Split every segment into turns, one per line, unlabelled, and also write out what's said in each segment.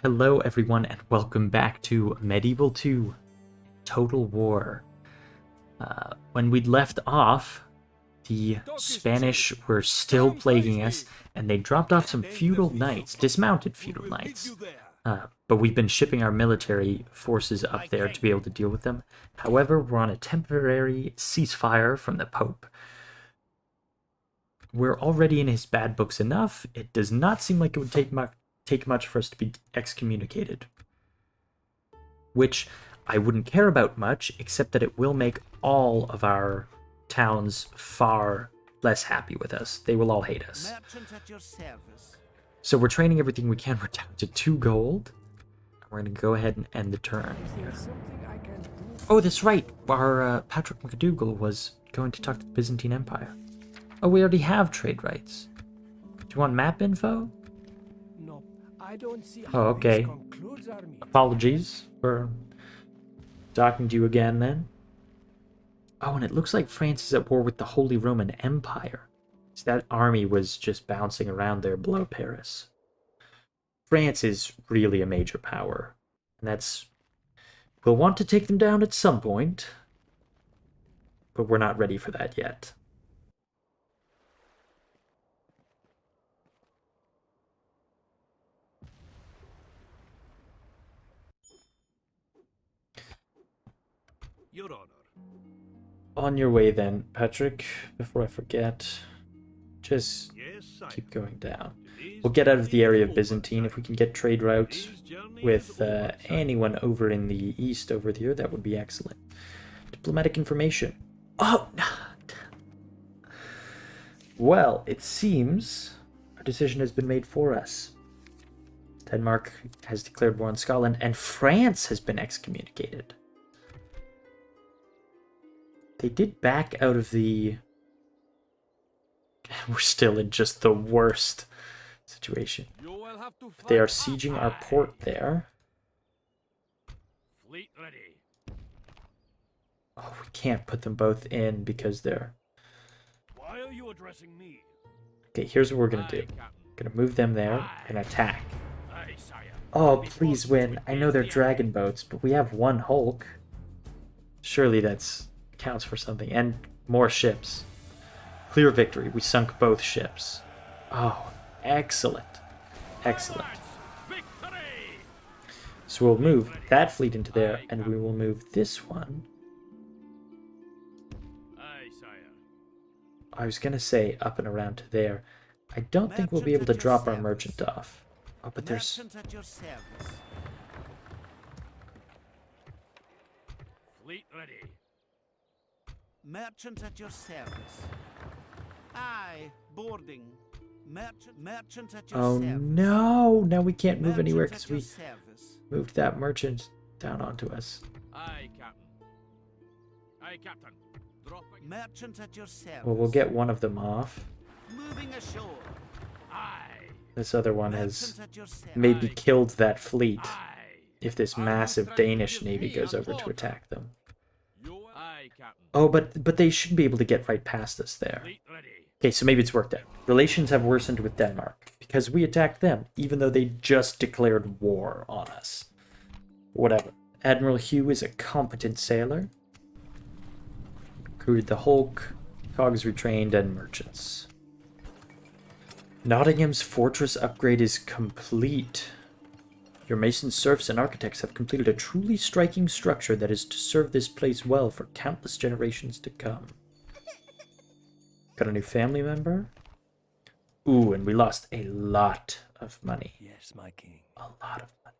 Hello everyone and welcome back to Medieval 2 Total War. When we'd left off, the Spanish were still plaguing us and they dropped off some feudal knights, dismounted feudal knights. But we've been shipping our military forces up there to be able to deal with them. However, we're on a temporary ceasefire from the Pope. We're already in his bad books enough. It does not seem like it would take much for us to be excommunicated. Which I wouldn't care about much, except that it will make all of our towns far less happy with us. They will all hate us. So we're training everything we can. We're down to 2 gold. We're going to go ahead and end the turn here. Oh, that's right. Our Patrick McDougall was going to talk to the Byzantine Empire. Oh, we already have trade rights. Do you want map info?
No, I don't see
Oh, okay. Apologies for talking to you again then. Oh, and it looks like France is at war with the Holy Roman Empire. So that army was just bouncing around there below Paris. France is really a major power. And we'll want to take them down at some point. But we're not ready for that yet.
Your Honor.
On your way then, Patrick, before I forget. Just keep going down. We'll get out of the area of Byzantine. If we can get trade routes with anyone over in the east over here, that would be excellent. Diplomatic information. Oh! Well, it seems our decision has been made for us. Denmark has declared war on Scotland, and France has been excommunicated. They did back out of the... We're still in just the worst situation. But they are sieging our port there.
Fleet ready.
Oh, we can't put them both in because they're...
Why are you addressing me?
Okay, here's what we're going to do. Going to move them there and attack. Oh, please win. I know they're dragon boats, but we have 1 Hulk. Surely that's... counts for something. And more ships. Clear victory. We sunk both ships. Oh, excellent. Excellent. So we'll move that fleet into there, and we will move this one. I was going to say up and around to there. I don't think we'll be able to drop our merchant off. Oh, but there's...
Fleet ready. Merchant at your service. Aye, boarding. Merchant at your
Oh
service.
no! Now we can't move
Merchant
anywhere
at
because
your
we
service.
moved that merchant down onto us.
Aye, Captain. Aye, Captain. Dropping. Merchant at your service.
Well, we'll get one of them off.
Moving ashore. Aye.
This other one has
Merchant at your service.
maybe killed that fleet
Aye.
if this massive Danish navy goes over to attack them.
Aye, Captain.
Oh, but they should be able to get right past us there.
Fleet ready.
Okay, so maybe it's worked out. Relations have worsened with Denmark because we attacked them, even though they just declared war on us. Whatever. Admiral Hugh is a competent sailor. Crewed the Hulk, cogs retrained, and merchants. Nottingham's fortress upgrade is complete. Your masons, serfs, and architects have completed a truly striking structure that is to serve this place well for countless generations to come. Got a new family member? Ooh, and we lost a lot of money.
Yes, my king.
A lot of money.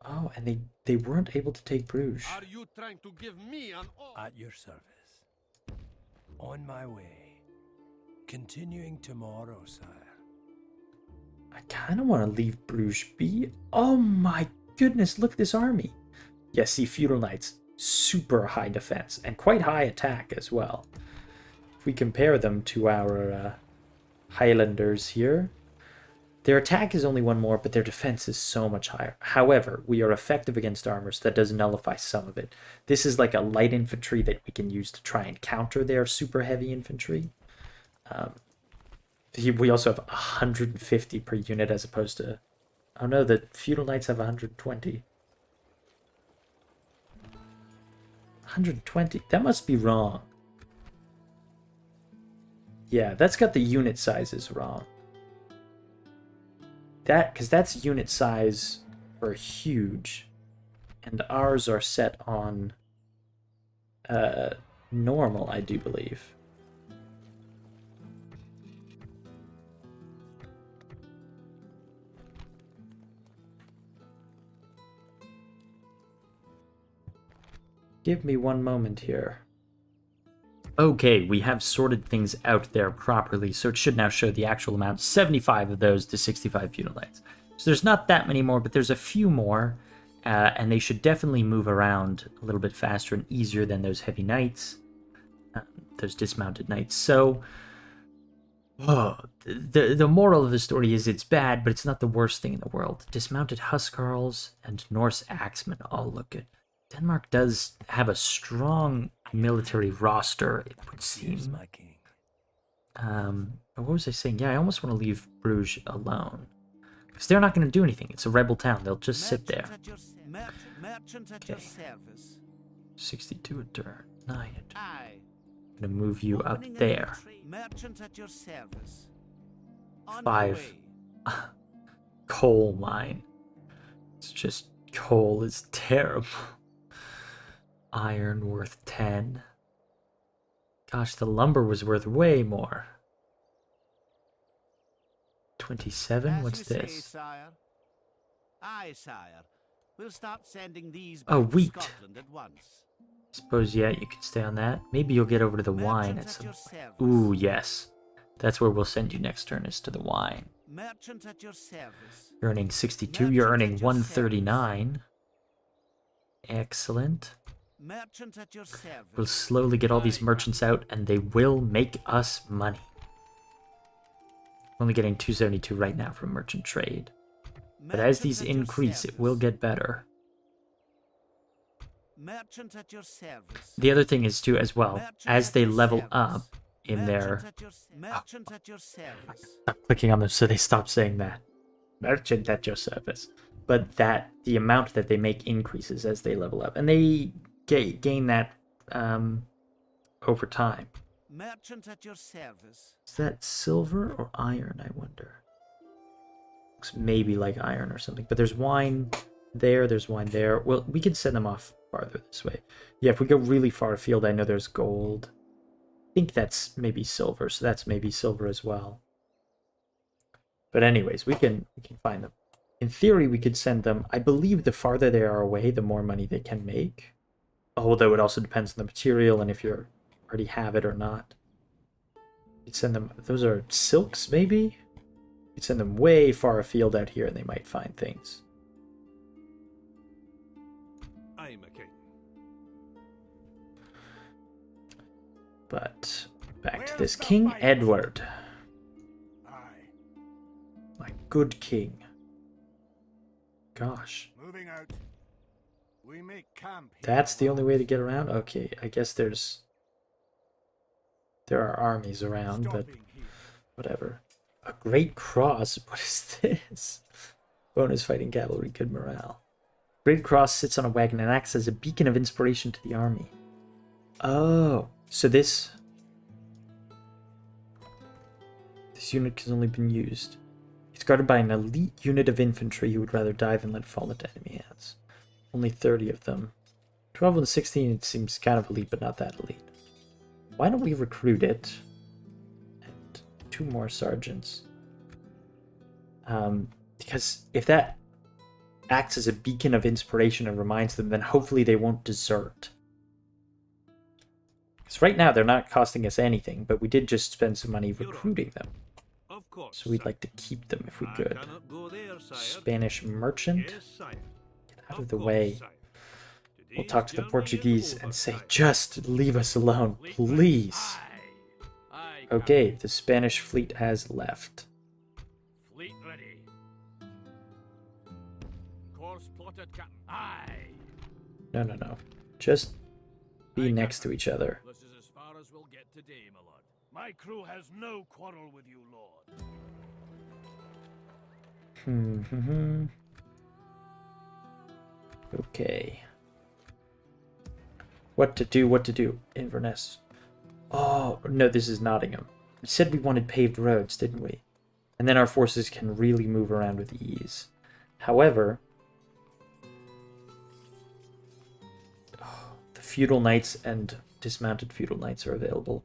Oh, and they weren't able to take Bruges.
Are you trying to give me an order?
At your service. On my way. Continuing tomorrow, sire.
I kind of want to leave Bruges be. Oh my goodness, look at this army. Yeah, see, feudal knights, super high defense and quite high attack as well. If we compare them to our Highlanders here, their attack is only 1 more, but their defense is so much higher. However, we are effective against armor, so that does nullify some of it. This is like a light infantry that we can use to try and counter their super heavy infantry. We also have 150 per unit as opposed to Oh no, the feudal knights have 120. 120? That must be wrong. Yeah, that's got the unit sizes wrong. Because that's unit size for huge. And ours are set on normal, I do believe. Give me one moment here. Okay, we have sorted things out there properly, so it should now show the actual amount. 75 of those to 65 feudal knights. So there's not that many more, but there's a few more, and they should definitely move around a little bit faster and easier than those heavy knights, those dismounted knights. So, the moral of the story is it's bad, but it's not the worst thing in the world. Dismounted Huskarls and Norse axemen all look good. Denmark does have a strong military roster, it would seem.
My king.
But what was I saying? Yeah, I almost want to leave Bruges alone. Because they're not going to do anything. It's a rebel town. They'll just sit there.
Merchant at your service.
62 a turn. 9 a turn.
Aye.
I'm going to move you up
Opening a new
there.
trade. Merchant at your service. On
5.
my way.
Coal mine. It's just coal is terrible. Iron worth 10. Gosh, the lumber was worth way more. 27?
As
What's
you say,
this?
sire. Aye, sire. We'll start sending these
Oh,
back to
wheat.
Scotland at once.
Suppose, yeah, you could stay on that. Maybe you'll get over to the wine at some
your
point.
service.
Ooh, yes. That's where we'll send you next turn, is to the wine.
Merchant at your service.
You're earning 62. You're
Merchant
earning
at your
139. Excellent.
Merchant at your service.
We'll slowly get all these merchants out, and they will make us money. Only getting 272 right now from merchant trade. But as these increase, it will get better.
Merchant at your service.
The other thing is, too, as well,
Merchant
as
at
they
your
level
service.
up in their...
Merchant at your service.
Stop clicking on them so they stop saying that. Merchant at your service. But that the amount that they make increases as they level up. And they gain that over time.
Merchant at your service.
Is that silver or iron, I wonder? Looks maybe like iron or something. But there's wine there, there's wine there. Well, we can send them off farther this way. Yeah, if we go really far afield, I know there's gold. I think that's maybe silver, so that's maybe silver as well. But anyways, we can find them. In theory, we could send them... I believe the farther they are away, the more money they can make. Although it also depends on the material and if you already have it or not. You'd send them... Those are silks, maybe? You'd send them way far afield out here and they might find things.
I'm a king.
But back to this King Edward.
Aye.
My good king. Gosh.
Moving out. We make camp here.
That's the only way to get around? Okay, I guess there are armies around, but
Stopping here.
whatever. A great cross? What is this? Bonus fighting cavalry, good morale. Great cross sits on a wagon and acts as a beacon of inspiration to the army. Oh, so this unit has only been used. It's guarded by an elite unit of infantry who would rather die than let fall into enemy hands. Only 30 of them. 12 and 16, it seems kind of elite, but not that elite. Why don't we recruit it? And 2 more sergeants. Because if that acts as a beacon of inspiration and reminds them, then hopefully they won't desert. Because right now they're not costing us anything, but we did just spend some money recruiting them.
Of course.
So we'd
sire.
like to keep them if we
I
could.
cannot go there, sire.
Spanish merchant.
Yes, sire.
Get out of the way.
Sire.
We'll
Today's
talk to the
journey is
Portuguese
over,
and say,
sire.
just leave us alone,
Fleet
please.
ready. Aye. Aye,
Okay, the Spanish fleet has left.
Captain. Fleet ready. Course plotted, Captain. Aye.
No. Just be
Aye,
next to
Captain.
each other.
This is as far as we'll get today, my lord. My crew has no quarrel with you, lord.
Okay. What to do? Inverness. Oh, no, this is Nottingham. We said we wanted paved roads, didn't we? And then our forces can really move around with ease. However, the feudal knights and dismounted feudal knights are available,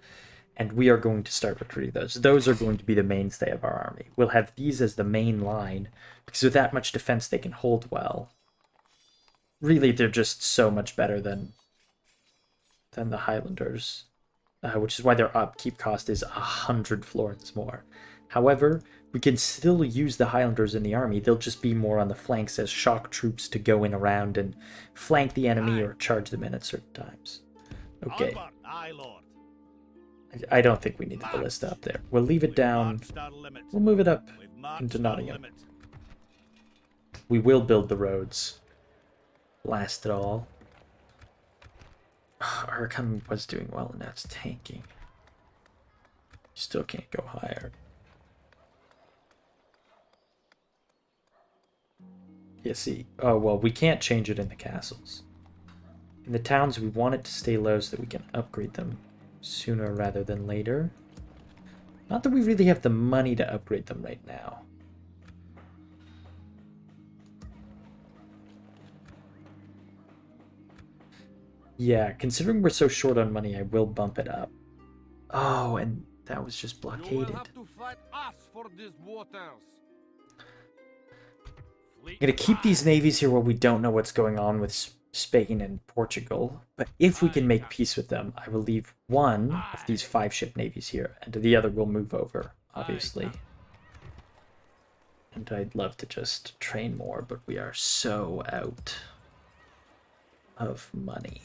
and we are going to start recruiting those. Those are going to be the mainstay of our army. We'll have these as the main line, because with that much defense they can hold well. Really, they're just so much better than the Highlanders, which is why their upkeep cost is 100 florins more. However, we can still use the Highlanders in the army. They'll just be more on the flanks as shock troops to go in around and flank the enemy or charge them in at certain times. Okay.
Onward, aye, Lord.
I don't think we need the ballista up there. We'll leave it down.
Marched our limit.
We'll move it up
We've marched
into
our
Nottingham.
limit.
We will build the roads. Blast it all. Our economy was doing well, and now it's tanking. Still can't go higher. Yeah, see. Oh, well, we can't change it in the castles. In the towns, we want it to stay low so that we can upgrade them sooner rather than later. Not that we really have the money to upgrade them right now. Yeah, considering we're so short on money, I will bump it up. Oh, and that was just blockaded.
You will have to fight us for these waters.
I'm going to keep these navies here while we don't know what's going on with Spain and Portugal. But if we can make peace with them, I will leave one of these 5-ship navies here, and the other will move over, obviously. And I'd love to just train more, but we are so out of money.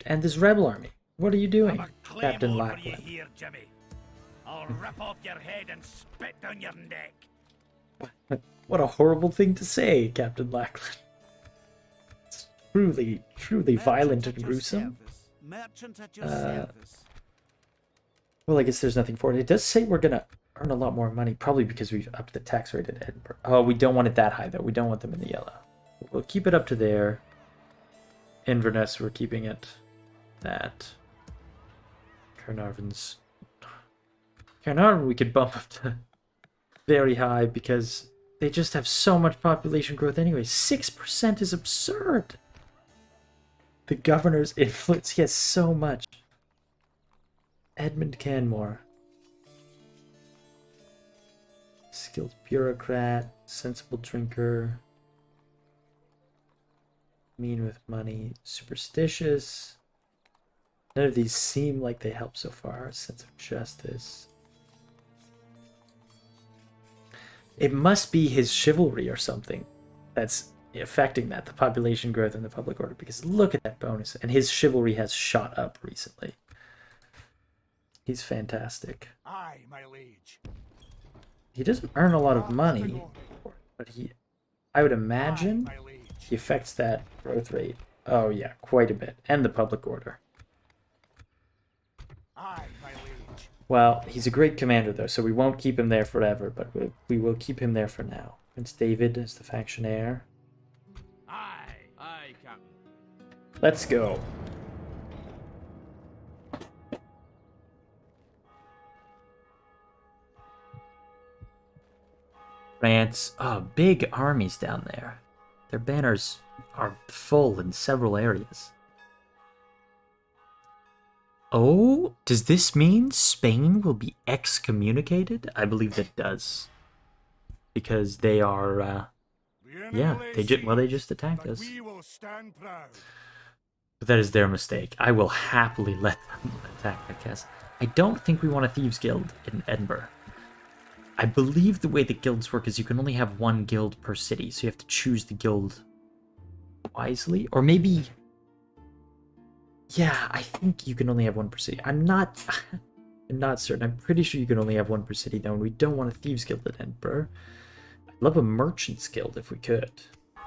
And this rebel army, what are you doing, Captain Lackland?
Here, Jimmy. I'll rip off your head and spit down your neck.
What a horrible thing to say, Captain Lackland. It's truly, truly violent and gruesome.
Merchant at your service.
Well, I guess there's nothing for it. It does say we're going to earn a lot more money, probably because we've upped the tax rate at Edinburgh. Oh, we don't want it that high, though. We don't want them in the yellow. We'll keep it up to there. Inverness, we're keeping it that. Carnarvon, we could bump up to very high because they just have so much population growth anyway. 6% is absurd. The governor's influence, he has so much. Edmund Canmore. Skilled bureaucrat, sensible drinker. Mean with money, superstitious. None of these seem like they help so far. Sense of justice. It must be his chivalry or something that's affecting that, the population growth and the public order, because look at that bonus. And his chivalry has shot up recently. He's fantastic.
Aye, my liege.
He doesn't earn a lot of money, but I would imagine he affects that growth rate. Oh yeah, quite a bit. And the public order.
Aye, my liege.
Well, he's a great commander though, so we won't keep him there forever, but we will keep him there for now. Prince David is the faction heir.
Aye, aye, Captain.
Let's go. France. Oh, big armies down there. Their banners are full in several areas. Oh, does this mean Spain will be excommunicated? I believe that does. Because they are, yeah, they just attacked us.
We will stand proud.
But that is their mistake. I will happily let them attack that castle. I don't think we want a thieves guild in Edinburgh. I believe the way the guilds work is you can only have one guild per city, so you have to choose the guild wisely. Or maybe... Yeah, I think you can only have one per city. I'm not certain. I'm pretty sure you can only have one per city, though, and we don't want a thieves guild in Edinburgh. I'd love a merchants guild if we could.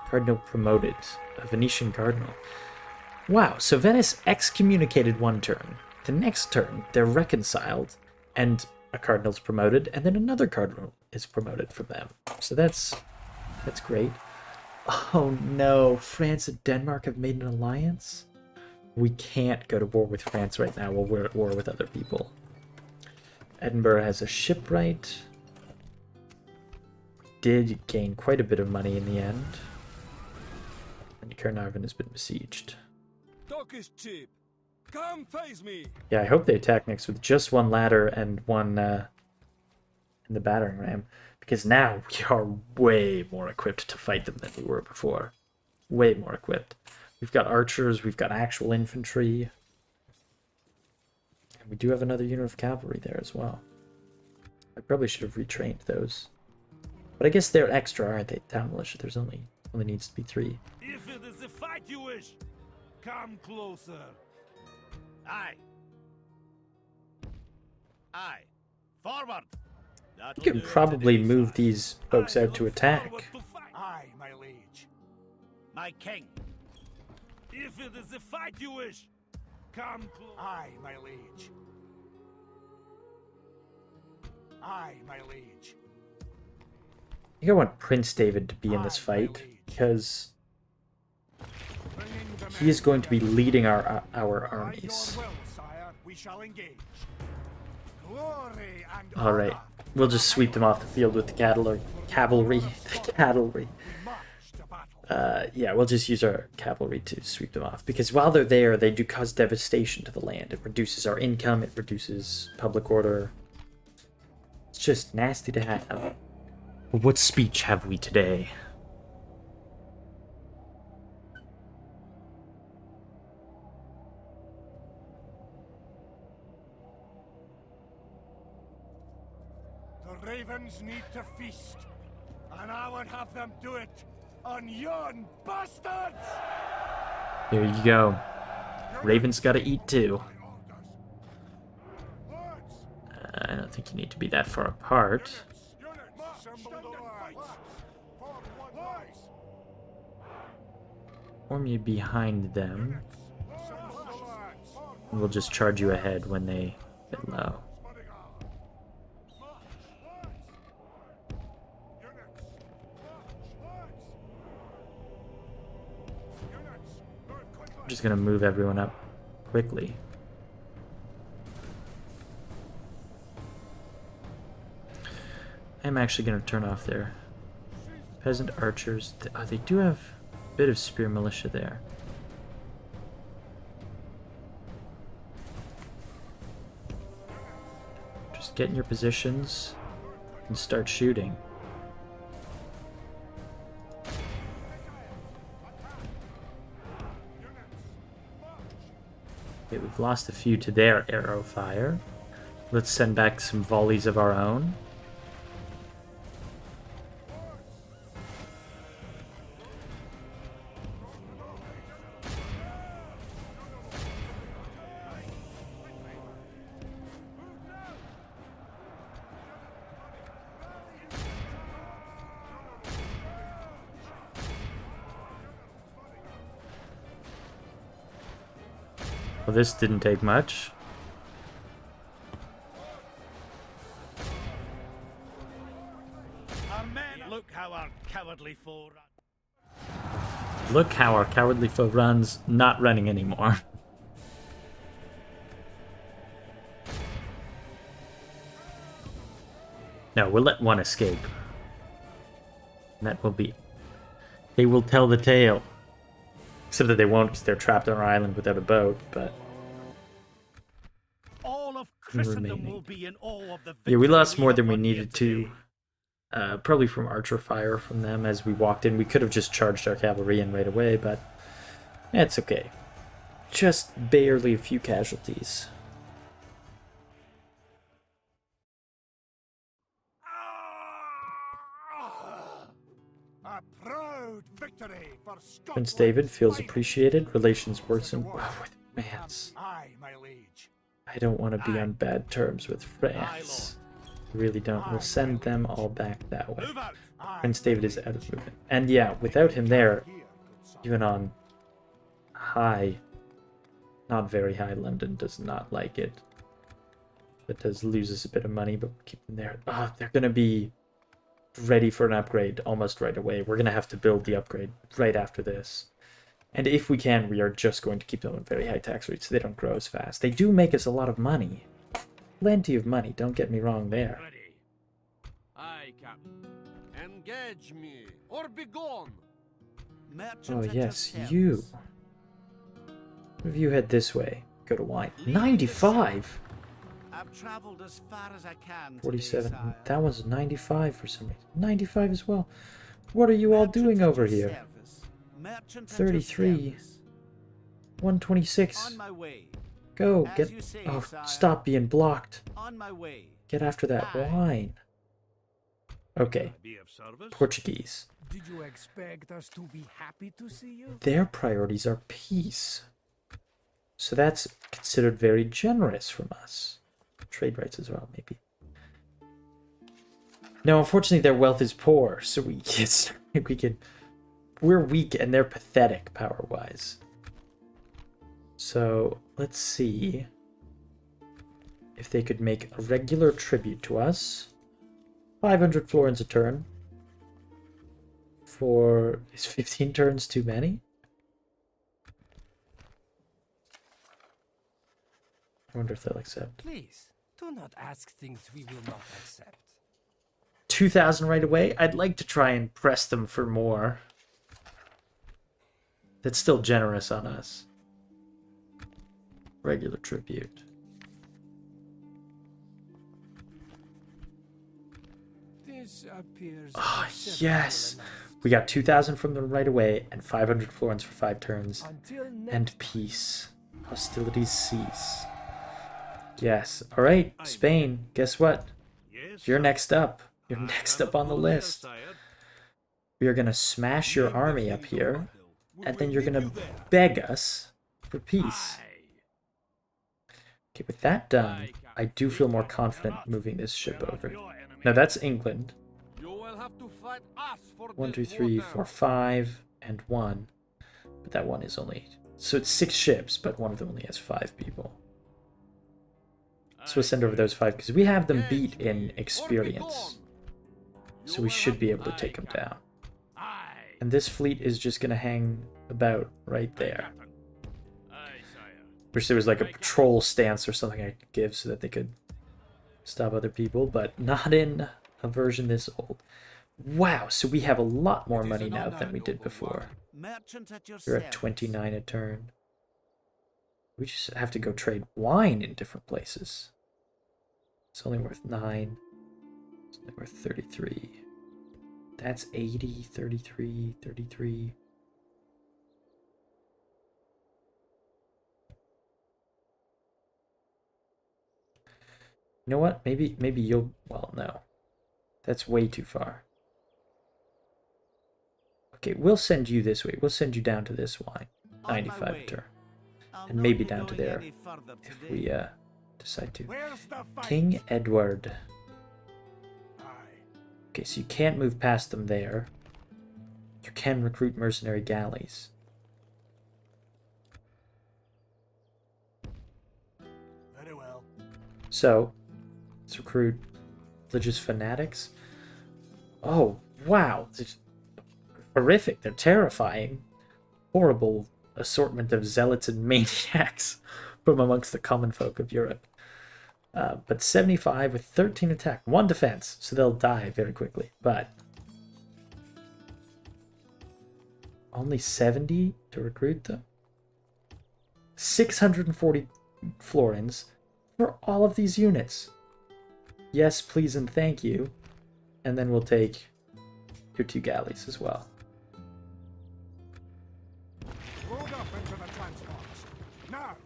Cardinal promoted. A Venetian cardinal. Wow, so Venice excommunicated one turn. The next turn, they're reconciled, and a cardinal's promoted, and then another cardinal is promoted from them. So that's great. Oh no, France and Denmark have made an alliance? We can't go to war with France right now while we're at war with other people. Edinburgh has a shipwright. We did gain quite a bit of money in the end. And Caernarvon has been besieged.
Talk is cheap. Come face me.
Yeah, I hope they attack next with just one ladder and one in the battering ram. Because now we are way more equipped to fight them than we were before. Way more equipped. We've got archers, we've got actual infantry. And we do have another unit of cavalry there as well. I probably should have retrained those. But I guess they're extra, aren't they? Town militia, there's only needs to be 3.
If it is a fight you wish, come closer. Aye. Aye. Forward.
You can probably move these folks out to attack.
Aye, my liege. My king. If it is a fight you wish, come close. Aye, my liege. Aye, my liege.
I think I want Prince David to be in this fight, because he is going to be leading our armies. Alright, we'll just sweep them off the field with the cavalry. Yeah, we'll just use our cavalry to sweep them off, because while they're there, they do cause devastation to the land. It reduces our income, it reduces public order. It's just nasty to have. What speech have we today?
The ravens need to feast, and I would have them do it on yon bastards!
There you go. Ravens gotta eat too. I don't think you need to be that far apart. Form you behind them. And we'll just charge you ahead when they get low. I'm just gonna move everyone up quickly. I'm actually gonna turn off their peasant archers. They do have a bit of spear militia there. Just get in your positions and start shooting. Okay, we've lost a few to their arrow fire. Let's send back some volleys of our own. Well, this didn't take much.
Look how our cowardly foe
Look how our cowardly foe runs, not running anymore. No, we'll let one escape. And that will be... They will tell the tale. Except that they won't, because they're trapped on our island without a boat, but...
all of Christendom will be in awe of the
Yeah, we lost
victory
more
have
than we
won
needed
here
to. Probably from archer fire from them as we walked in. We could have just charged our cavalry in right away, but it's okay. Just barely a few casualties.
A proud victory for Scotland.
Prince David feels
Finally.
appreciated. Relations worsen with France.
Aye, my liege.
I don't want to be on bad terms with France. I really don't. We'll send them all back that way.
Move out. Aye,
Prince David is out of movement. And yeah, without him there, even on high, not very high, London does not like it. It does lose us a bit of money, but we'll keep them there. Oh, they're going to be ready for an upgrade almost right away. We're going to have to build the upgrade right after this. And if we can, we are just going to keep them at very high tax rates so they don't grow as fast. They do make us a lot of money. Plenty of money, don't get me wrong there.
Ready. Aye, Captain. Engage me, or be gone.
Oh yes, you. If you head this way, go to wine. 95!
I've traveled as far as I can.
47. That one's 95 for some reason. 95 as well. What are you all doing over here? 33. 126.
On my way.
Go,
As
get...
you say,
Oh,
sire.
stop being blocked.
On my way.
Get after that
Aye.
wine. Okay,
Be of service?
Portuguese.
Did you expect us to be happy to see you?
Their priorities are peace. So that's considered very generous from us. Trade rights as well, maybe. No, unfortunately their wealth is poor, so we're weak and they're pathetic power-wise. So let's see if they could make a regular tribute to us. 500 florins a turn. Is 15 turns too many? I wonder if they'll accept.
Please, do not ask things we will not accept.
2,000 right away? I'd like to try and press them for more. That's still generous on us. Regular tribute.
This appears
Oh,
acceptable
yes!
enough.
We got 2,000 from them right away, and 500 florins for 5 turns.
Until next
And peace. Hostilities cease. Yes. Alright, Spain, guess what?
Yes.
You're next up. You're next up on the list. We are going to smash your army up here, and then you're going to beg us for peace. Okay, with that done, I do feel more confident moving this ship over. Now that's England.
You will have to fight us for
1, 2,
this
3,
water.
4, 5, and 1. But that one is only... So it's 6 ships, but one of them only has 5 people. So we'll send over those 5, because we have them beat in experience. So we should be able to take them down. And this fleet is just going to hang about right there. Wish there was like a patrol stance or something I could give so that they could stop other people, but not in a version this old. Wow, so we have a lot more money now than we did before.
Merchant at your
We're at
service.
29 a turn. We just have to go trade wine in different places. It's only worth 9. It's only worth 33. That's 80, 33, 33. You know what? Maybe you'll... Well, no. That's way too far. Okay, we'll send you this way. We'll send you down to this wine.
On my
95 a
way.
turn.
I'll
And
not
maybe
be
down to
going
there
any further
if
today.
we decide to.
Where's the fight?
King Edward.
Aye.
Okay, so you can't move past them there. You can recruit mercenary galleys.
Very well.
So, let's recruit religious fanatics. Oh, wow. It's horrific. They're terrifying. Horrible assortment of zealots and maniacs from amongst the common folk of Europe. But 75 with 13 attack, 1 defense, so they'll die very quickly. But only 70 to recruit them? 640 florins for all of these units. Yes, please, and thank you. And then we'll take your 2 galleys as well.
Load up into the transports. Now.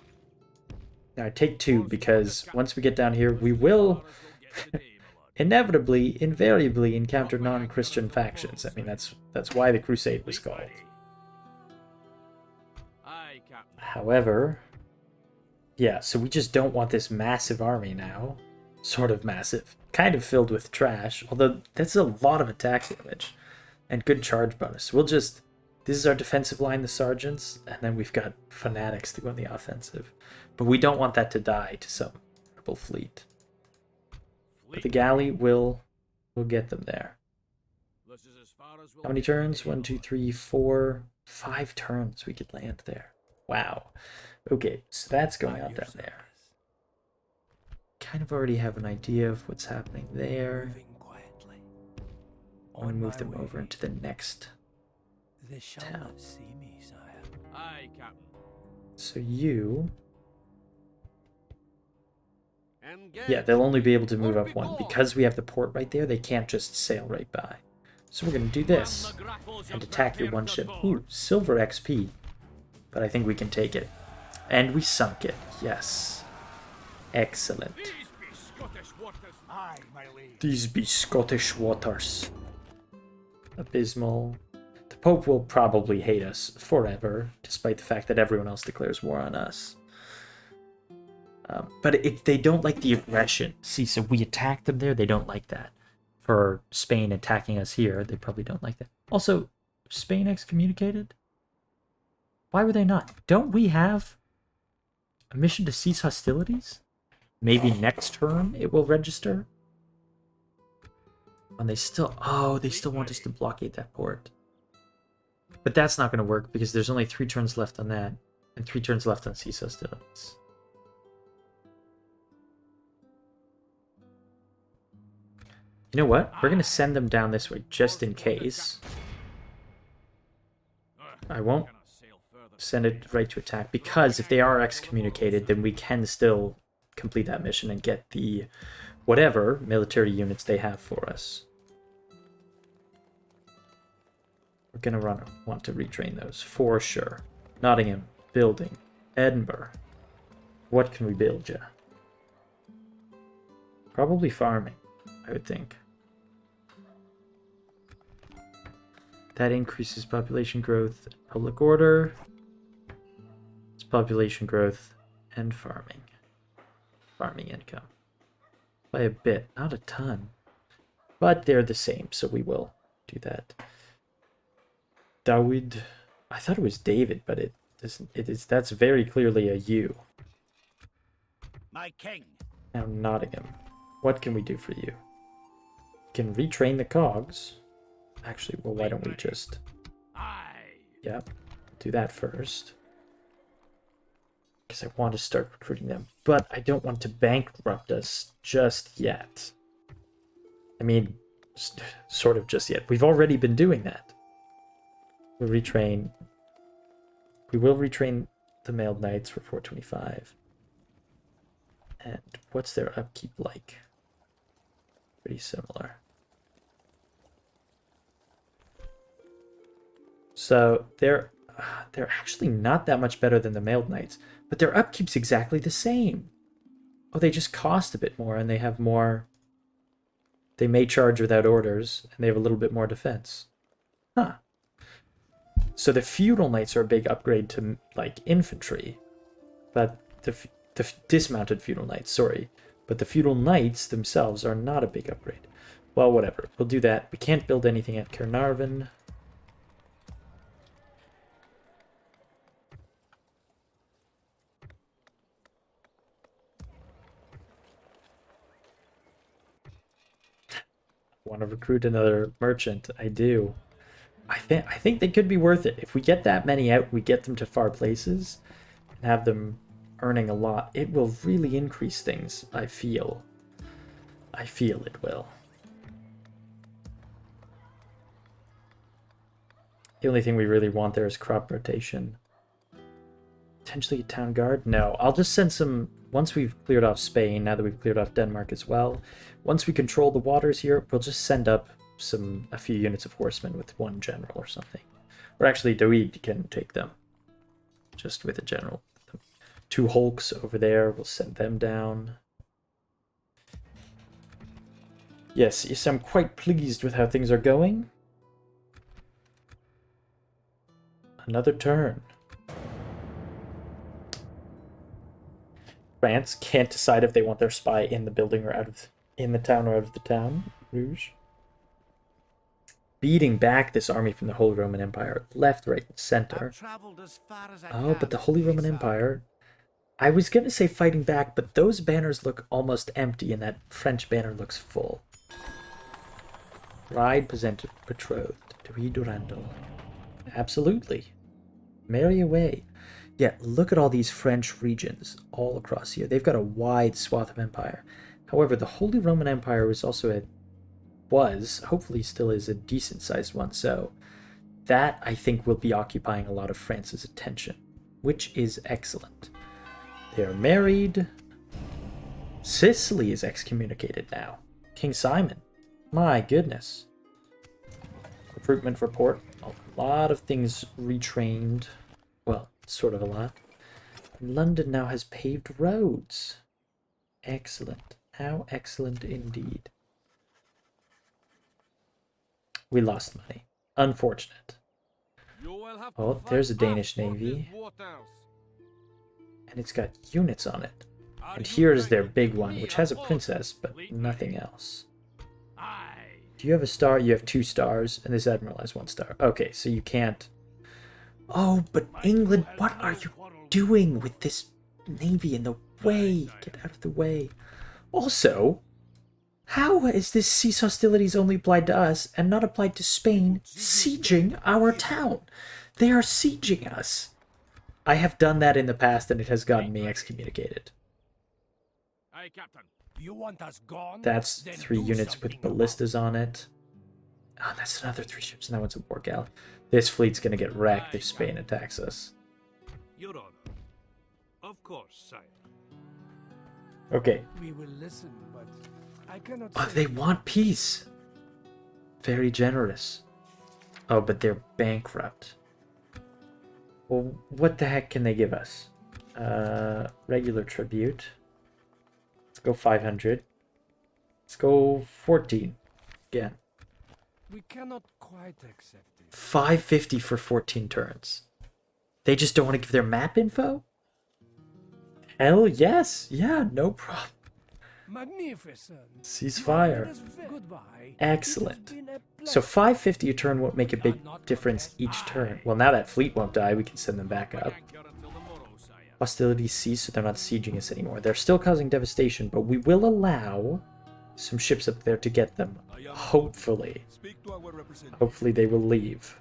Now, take 2, because once we get down here, we will inevitably, invariably encounter non-Christian factions. I mean, that's why the Crusade was called.
Aye, Captain.
However, yeah, so we just don't want this massive army now. Sort of massive. Kind of filled with trash, although that's a lot of attack damage and good charge bonus. We'll just... This is our defensive line, the sergeants, and then we've got fanatics to go on the offensive. But we don't want that to die to some rebel fleet. But the galley will get them there.
This is as far as we'll
How many
get
turns?
today,
1, 2,
Lord.
3, 4, 5 turns we could land there. Wow. Okay, so that's going
At
on
your
down there.
service.
Kind of already have an idea of what's happening there.
Moving quietly.
I'm gonna
On
move
my
them
way.
over into the next.
They shall
town.
not see me, sire.
Aye, Captain.
So you...
Engage
Yeah, they'll only be able to
me,
move
or
up
be
one.
gone.
Because we have the port right there, they can't just sail right by. So we're going to do this
Man the grapples
and
and
attack your
prepare
one
to
ship.
board.
Ooh, silver XP. But I think we can take it. And we sunk it. Yes. Excellent.
These be Scottish waters.
Aye, my liege.
These be Scottish waters. Abysmal. The Pope will probably hate us forever, despite the fact that everyone else declares war on us. But they don't like the aggression. See, so we attacked them there, they don't like that. For Spain attacking us here, they probably don't like that. Also, Spain excommunicated? Why were they not? Don't we have a mission to cease hostilities? Maybe next term it will register? And they still... Oh, they still want us to blockade that port. But that's not going to work because there's only 3 turns left on that. And 3 turns left on cease hostilities. You know what? We're going to send them down this way just in case. I won't send it right to attack because if they are excommunicated, then we can still complete that mission and get the whatever military units they have for us. We're going to want to retrain those for sure. Nottingham, building, Edinburgh. What can we build, yeah? Probably farming, I would think. That increases population growth, public order. It's population growth and farming. Farming income. By a bit, not a ton. But they're the same, so we will do that. Dawood. I thought it was David, but it isn't. That's very clearly a U.
My king.
Now Nottingham. What can we do for you? Can retrain the cogs. Actually, well, why don't we just...
Aye.
Yep, do that first. Because I want to start recruiting them. But I don't want to bankrupt us just yet. I mean, sort of just yet. We've already been doing that. We'll retrain... We will retrain the mailed knights for 425. And what's their upkeep like? Pretty similar. So they're actually not that much better than the mailed knights, but their upkeep's exactly the same. Oh, they just cost a bit more and they have more... They may charge without orders and they have a little bit more defense. Huh. So the feudal knights are a big upgrade to, like, infantry. But the dismounted feudal knights, sorry. But the feudal knights themselves are not a big upgrade. Well, whatever. We'll do that. We can't build anything at Caernarvon. Want to recruit another merchant? I do. I think they could be worth it. If we get that many out, we get them to far places and have them earning a lot. It will really increase things, I feel. I feel it will. The only thing we really want there is crop rotation. Potentially a town guard? No, I'll just send some... Once we've cleared off Spain, now that we've cleared off Denmark as well, once we control the waters here, we'll just send up a few units of horsemen with one general or something. Or actually, Doid can take them. Just with a general. 2 hulks over there, we'll send them down. Yes, I'm quite pleased with how things are going. Another turn. France can't decide if they want their spy in the building or in the town or out of the town. Rouge. Beating back this army from the Holy Roman Empire, left, right, and center. Oh, but the Holy Roman Empire... I was going to say fighting back, but those banners look almost empty, and that French banner looks full. Bride presented betrothed to be Durandal. Absolutely. Marry away. Yeah, look at all these French regions all across here. They've got a wide swath of empire. However, the Holy Roman Empire was, hopefully still is, a decent-sized one. So that, I think, will be occupying a lot of France's attention, which is excellent. They're married. Sicily is excommunicated now. King Simon. My goodness. Recruitment report. A lot of things retrained. Well, sort of a lot. London now has paved roads. Excellent. How excellent indeed. We lost money. Unfortunate. Oh, there's a Danish navy. And it's got units on it. And here is their big one, which has a princess, but nothing else. Do you have a star? You have 2 stars, and this admiral has 1 star. Okay, so you can't... Oh, but England, what are you doing with this navy in the way? Get out of the way. Also, how is this cease hostilities only applied to us and not applied to Spain sieging our town? They are sieging us. I have done that in the past, and it has gotten me excommunicated.
Aye, Captain.
You want us gone?
That's
Then
3
do
units with
something
ballistas on it. Oh, that's another 3 ships, and that one's a war galley. This fleet's gonna get wrecked if Spain attacks us.
Your Honor. Of course, sire.
Okay.
We will listen, but I cannot
Oh,
say-
they want peace. Very generous. Oh, but they're bankrupt. Well, what the heck can they give us? Regular tribute. Let's go 500. Let's go 14. Again.
We cannot quite accept it.
550 for 14 turns. They just don't want to give their map info? Hell yes. Yeah, no problem.
Magnificent.
Ceasefire.
Goodbye.
Excellent.
It has been a
So
pleasure.
550 a turn won't make a big difference each turn. Well, now that fleet won't die, we can send them back up.
Anchor until the morrow, sire.
Hostilities cease, so they're not sieging us anymore. They're still causing devastation, but we will allow some ships up there to get them. Hopefully.
Speak to our representative.
Hopefully they will leave.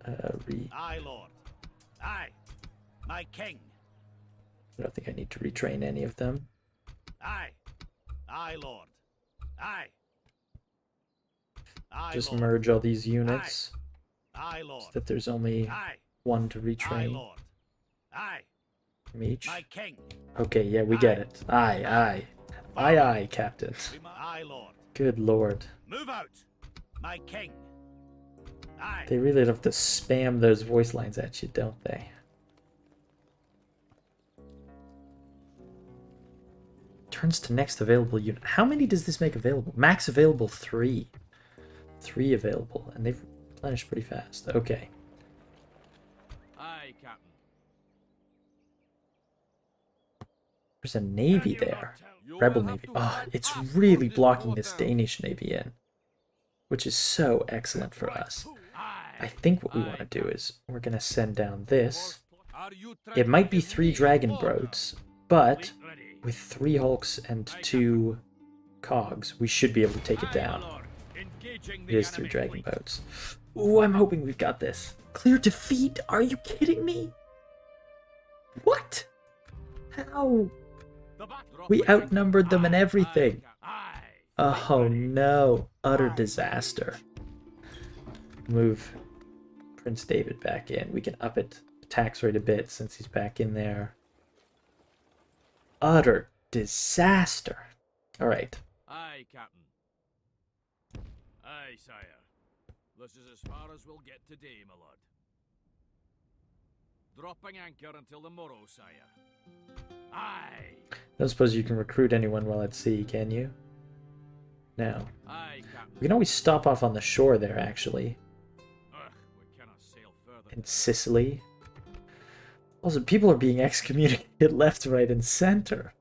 Aye, Lord. Aye. My king.
I don't think I need to retrain any of them.
Aye. Aye, Lord. Aye. Aye,
Just
Lord.
merge all these units
Aye,
so
Lord.
that there's only
Aye.
1 to
Aye,
retrain
Lord. Aye.
from each.
My king.
Okay, yeah, we get it. Aye, aye. Aye, aye, Captain.
Aye, Lord.
Good lord.
Move out. My king. Aye.
They really have to spam those voice lines at you, don't they? Turns to next available unit. How many does this make available? Max available 3. 3 available, and they've replenished pretty fast. Okay.
Aye, Captain.
There's a navy there. Rebel navy. Oh, it's really blocking this Danish navy in, which is so excellent for us. I think what we want to do is we're going to send down this. It might be 3 dragon boats, but with 3 hulks and 2 cogs, we should be able to take it down. It is 3 dragon boats. Ooh, I'm hoping we've got this. Clear defeat? Are you kidding me? What? How? We outnumbered them and everything. Oh no. Utter disaster. Move Prince David back in. We can up it tax rate a bit since he's back in there. Utter disaster. Alright.
Aye, Captain. Aye, sire. This is as far as we'll get today, my lord. Dropping anchor until the morrow, sire. Aye.
Don't suppose you can recruit anyone while at sea, can you? No.
Aye, Captain.
We can always stop off on the shore there, actually.
Ugh, we cannot sail further.
In Sicily. Also, people are being excommunicated left, right, and center.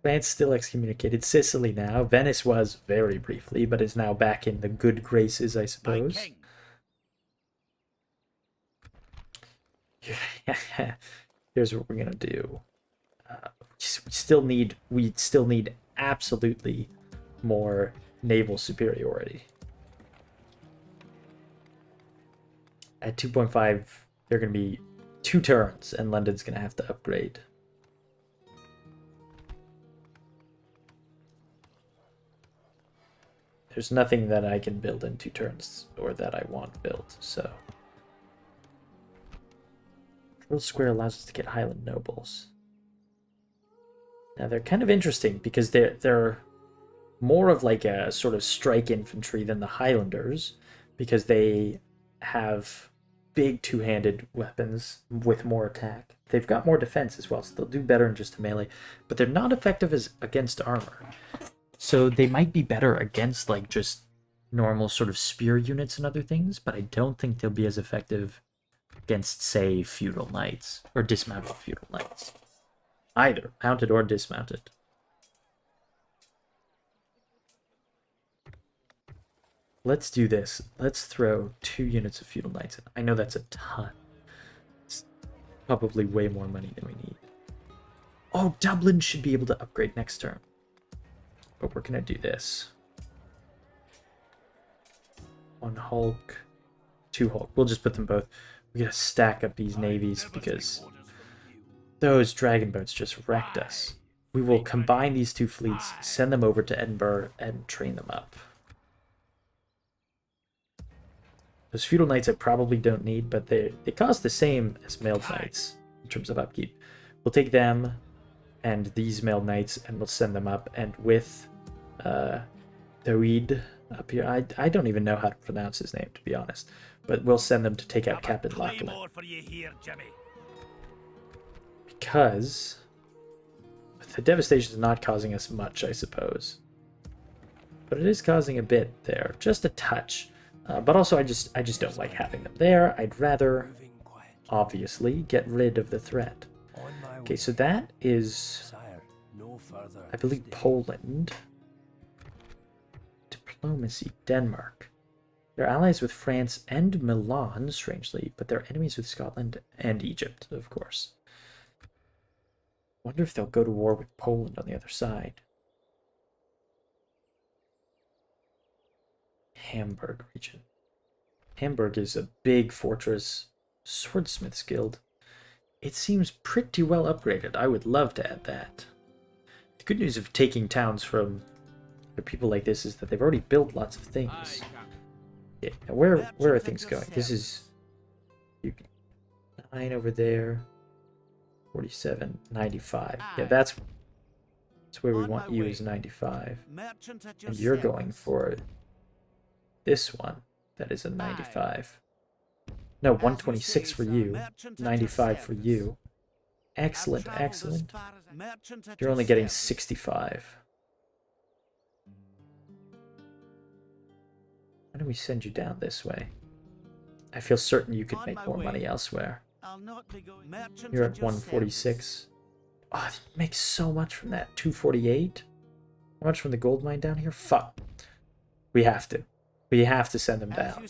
France still excommunicated. Sicily now. Venice was very briefly, but is now back in the good graces, I
My
suppose.
king.
Here's what we're gonna do. We still need absolutely more naval superiority. At 2.5, they're going to be 2 turns, and London's going to have to upgrade. There's nothing that I can build in 2 turns, or that I want built, so... Drill Square allows us to get Highland Nobles. Now, they're kind of interesting, because they're more of like a sort of strike infantry than the Highlanders, because they have big two-handed weapons with more attack. They've got more defense as well, so they'll do better in just a melee, but they're not effective as against armor. So they might be better against like just normal sort of spear units and other things, but I don't think they'll be as effective against, say, feudal knights or dismounted feudal knights. Either mounted or dismounted. Let's do this. Let's throw 2 units of feudal knights in. I know that's a ton. It's probably way more money than we need. Oh, Dublin should be able to upgrade next turn. But we're going to do this. 1 Hulk, 2 Hulk. We'll just put them both. We got to stack up these navies because those dragon boats just wrecked us. We will combine these 2 fleets, send them over to Edinburgh, and train them up. Those feudal knights I probably don't need, but they cost the same as mailed knights in terms of upkeep. We'll take them and these mailed knights, and we'll send them up. And with Doid up here, I don't even know how to pronounce his name, to be honest. But we'll send them to take out Captain Lachlan. Because the devastation is not causing us much, I suppose. But it is causing a bit there, just a touch. But also, I just don't like having them there. I'd rather, obviously, get rid of the threat. Okay, so that is, I believe, Poland. Diplomacy, Denmark. They're allies with France and Milan, strangely, but they're enemies with Scotland and Egypt, of course. Wonder if they'll go to war with Poland on the other side. Hamburg region. Hamburg is a big fortress, swordsmith's guild. It seems pretty well upgraded. I would love to add that. The good news of taking towns from people like this is that they've already built lots of things. Yeah, where are things going? This is 9 over there, 47, 95. Yeah, that's where we want you, is 95. And you're going for this one. That is a 95. No, 126 for you. 95 for you. Excellent, excellent. You're only getting 65. Why don't we send you down this way? I feel certain you could make more money elsewhere. You're at 146. Oh, you make so much from that. 248? How much from the gold mine down here? Fuck. We have to. We have to send him down.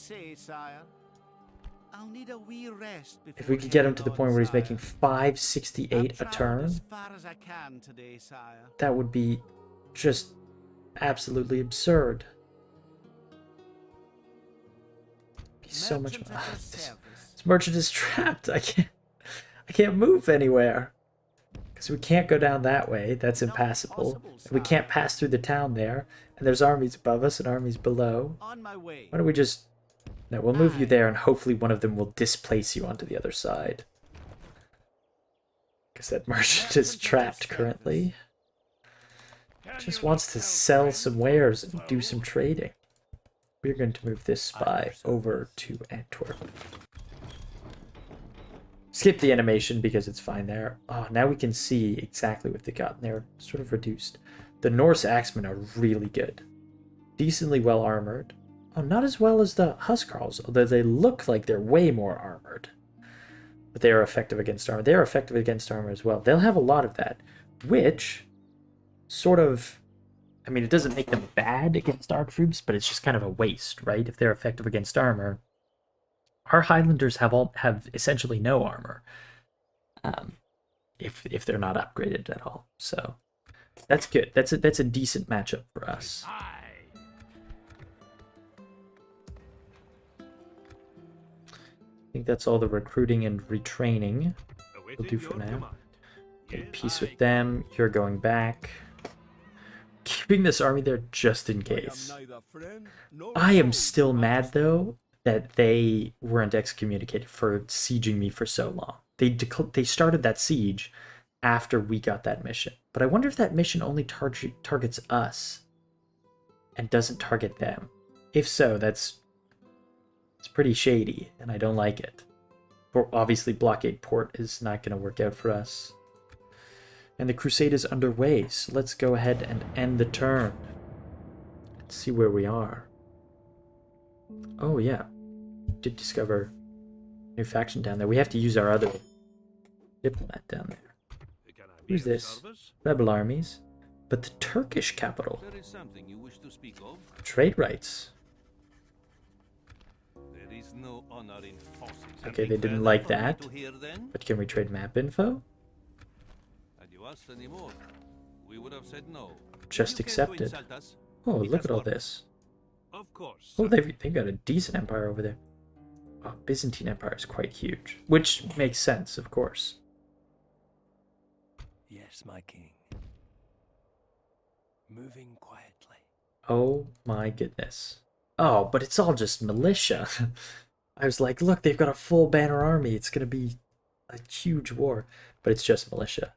If we could get him to the point where he's making 568 a turn, that would be just absolutely absurd. Be so much more. This merchant is trapped. I can't move anywhere because we can't go down that way. That's impassable. We can't pass through the town there, and there's armies above us and armies below. Why don't we just... No, we'll move you there, and hopefully one of them will displace you onto the other side. Because that merchant is trapped currently. Just wants to sell some wares and do some trading. We're going to move this spy over to Antwerp. Skip the animation because it's fine there. Oh, now we can see exactly what they got. They're sort of reduced. The Norse axemen are really good. Decently well armored. Oh, not as well as the Huscarls, although they look like they're way more armored. But they are effective against armor. They are effective against armor as well. They'll have a lot of that, which sort of... I mean, it doesn't make them bad against our troops, but it's just kind of a waste, right? If they're effective against armor. Our Highlanders have essentially no armor. If they're not upgraded at all. So That's good. That's a decent matchup for us.
Aye.
I think that's all the recruiting and retraining.
Awaiting
do for
your
now.
command.
Get
Yes,
peace
aye.
with them. You're going back. Keeping this army there just in
I am
case.
neither friend nor
I am
foe,
still
Your
mad
Majesty.
though that they weren't excommunicated for sieging me for so long. They started that siege after we got that mission. But I wonder if that mission only targets us and doesn't target them. If so, it's pretty shady, and I don't like it. Obviously, Blockade Port is not going to work out for us. And the crusade is underway, so let's go ahead and end the turn. Let's see where we are. Oh yeah, did discover a new faction down there. We have to use our other diplomat down there.
Can I be
Who's
of
this?
service?
Rebel armies. But the Turkish capital.
There is something you wish to speak of?
Trade rights.
There is no honor in forcing.
Okay, they
Something
didn't
further
like
for me
that.
to hear then?
But can we trade map info?
Had you asked any more, we would have said no.
Just
You came to
accepted.
insult us.
Oh,
It
look
has
at all
worked.
this.
Of course.
Oh,
sir.
they've got a decent empire over there. Oh, Byzantine Empire is quite huge. Which makes sense, of course.
Yes, my king. Moving quietly.
Oh my goodness. Oh, but it's all just militia. I was like, look, they've got a full banner army. It's going to be a huge war. But it's just militia.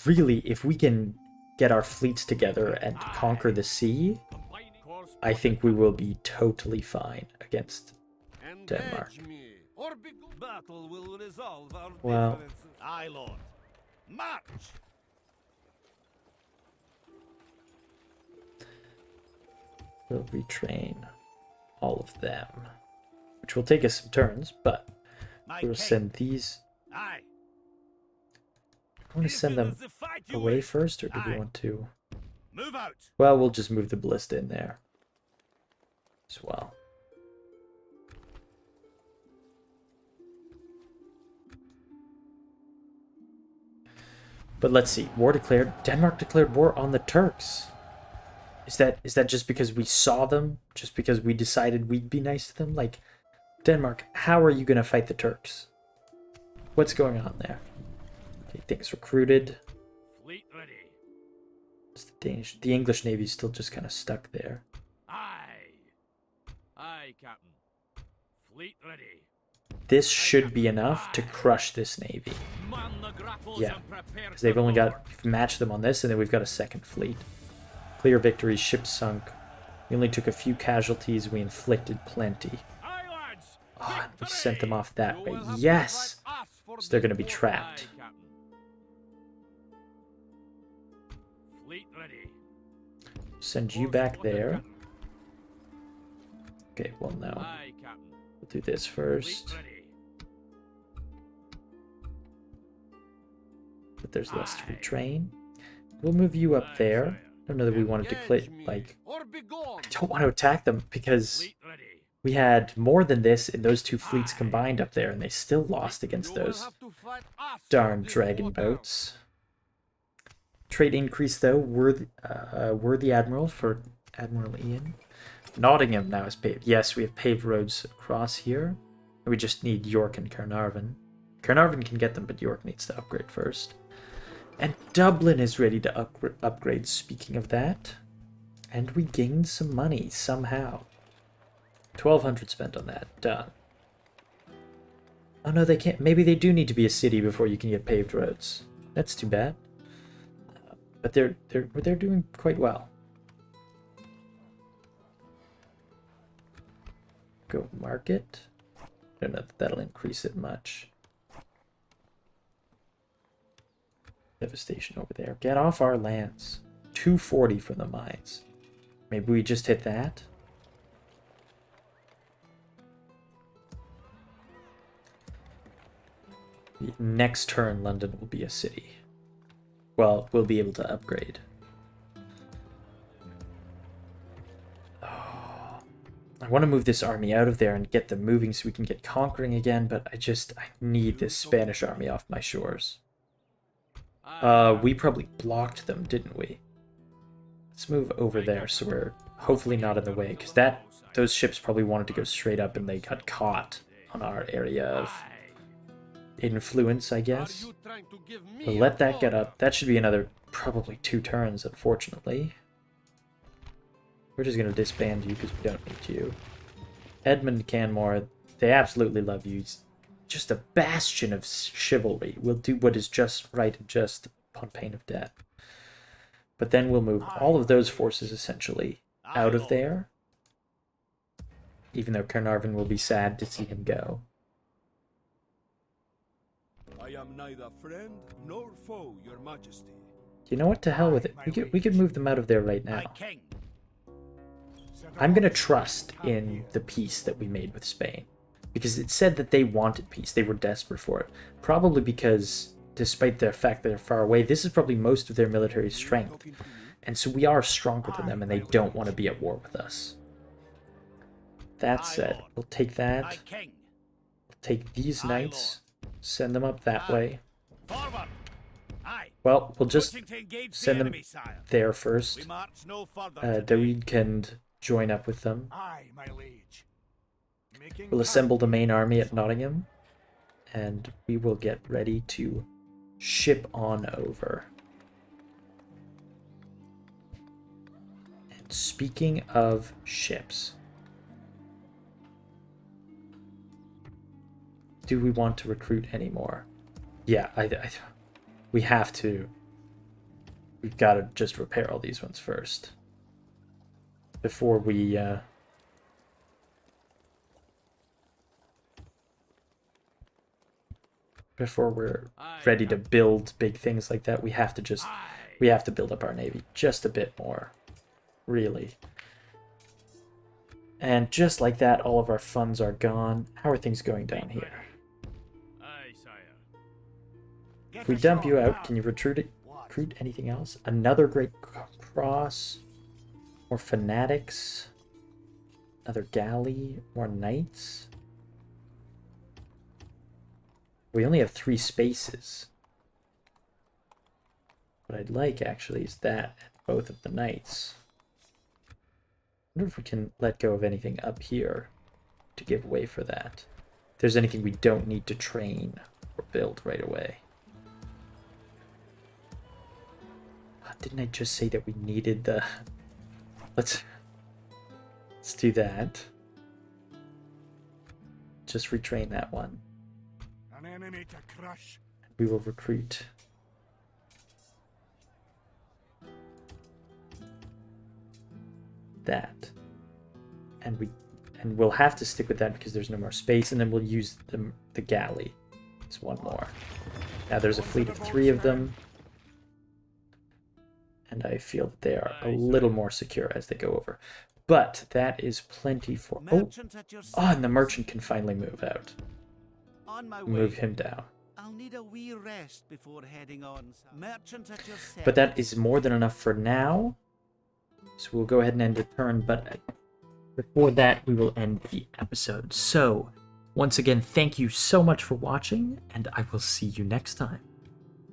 Really, if we can get our fleets together and conquer the sea,
Combining course
I think we will be totally fine against
Engage
Denmark.
me, or be good.
battle will resolve our
Well.
differences. Aye, Lord. March!
We'll retrain all of them. Which will take us some turns, but
My
we'll
king.
send these.
Aye.
I want to
If
send
it
them
is the fight you
away
wish,
first, or do we
aye.
want to?
Move out.
Well, we'll just move the ballista in there as well. But let's see. War declared. Denmark declared war on the Turks. Is that just because we saw them? Just because we decided we'd be nice to them? Like, Denmark, how are you going to fight the Turks? What's going on there? Okay, things recruited.
Fleet ready.
It's the English Navy's still just kind of stuck there.
Aye. Aye, Captain. Fleet ready.
This should be enough to crush this navy.
Man the grapples
Yeah,
and prepare
because
to
they've only
board.
got, we've matched them on this, and then we've got a second fleet. Clear victories, ships sunk. We only took a few casualties, we inflicted plenty.
Aye, lads.
Oh, and we
Victory!
sent them off that
You
way.
will have to
Yes!
fight us for
So they're
this
going to be
war.
trapped.
Aye, Captain. Fleet ready.
Send you
Course
back
plotted,
there.
Captain.
Okay, well, no.
Aye, Captain.
We'll do this
Fleet
first.
ready.
But there's less to
Aye.
retrain. We'll move you up
Aye,
there.
sire.
I don't know that we wanted to
Engage
click,
me,
like,
or be gone.
I don't want to attack them because
Fleet ready.
we had more than this in those two fleets
Aye.
combined up there, and they still lost against
You will
those
have to fight us for
darn
this
dragon
water.
boats. Trade increase though. Worthy Admiral for Admiral Ian. Nottingham now is paved. Yes, we have paved roads across here. We just need York and Carnarvon. Carnarvon can get them, but York needs to upgrade first. And Dublin is ready to upgrade, speaking of that. And we gained some money somehow. 1,200 spent on that. Done. Oh no, they can't. Maybe they do need to be a city before you can get paved roads. That's too bad. But they're doing quite well. Go market. I don't know if that'll increase it much. Devastation over there. Get off our lands. 240 for the mines. Maybe we just hit that. The next turn, London will be a city. Well, we'll be able to upgrade. Oh, I want to move this army out of there and get them moving so we can get conquering again, but I need this Spanish army off my shores. We probably blocked them, didn't we? Let's move over there so we're hopefully not in the way, because those ships probably wanted to go straight up and they got caught on our area of influence, I guess. We'll let that get up. That should be another probably 2 turns, unfortunately. We're just going to disband you because we don't need you. Edmund Canmore, they absolutely love you. He's just a bastion of chivalry. We'll do what is just right and just upon pain of death. But then we'll move all of those forces essentially out of there. Even though Carnarvon will be sad to see him go.
I am neither friend nor foe, your majesty.
You know what? To hell with it. We could move them out of there right now. I'm going to trust in the peace that we made with Spain. Because it said that they wanted peace. They were desperate for it. Probably because, despite the fact that they're far away, this is probably most of their military strength. And so we are stronger than them, and they don't want to be at war with us. That said, we'll take that. We'll take these knights. Send them up that way. Well, we'll just send them there first. David can join up with them. We'll assemble the main army at Nottingham, and we will get ready to ship on over. And speaking of ships, do we want to recruit anymore? Yeah, we have to. We've got to just repair all these ones first before we before we're ready to build big things like that. We have to build up our navy just a bit more, really. And just like that, all of our funds are gone. How are things going down here? If we dump you out, can you recruit anything else? Another great cross, more fanatics, another galley, more knights. We only have 3 spaces. What I'd like, actually, is that and both of the knights. I wonder if we can let go of anything up here to give way for that. If there's anything we don't need to train or build right away. Didn't I just say that we needed the... Let's do that. Just retrain that one.
An enemy to crush.
We will recruit that. And we'll have to stick with that because there's no more space, and then we'll use the galley. It's one more. Now there's a fleet of 3 of them. And I feel that they are a little more secure as they go over. But that is plenty for... Oh, and the merchant can finally move out. Move him down.
I'll need a wee rest before heading on. Merchant at your service.
But that is more than enough for now. So we'll go ahead and end the turn. But before that, we will end the episode. So, once again, thank you so much for watching. And I will see you next time.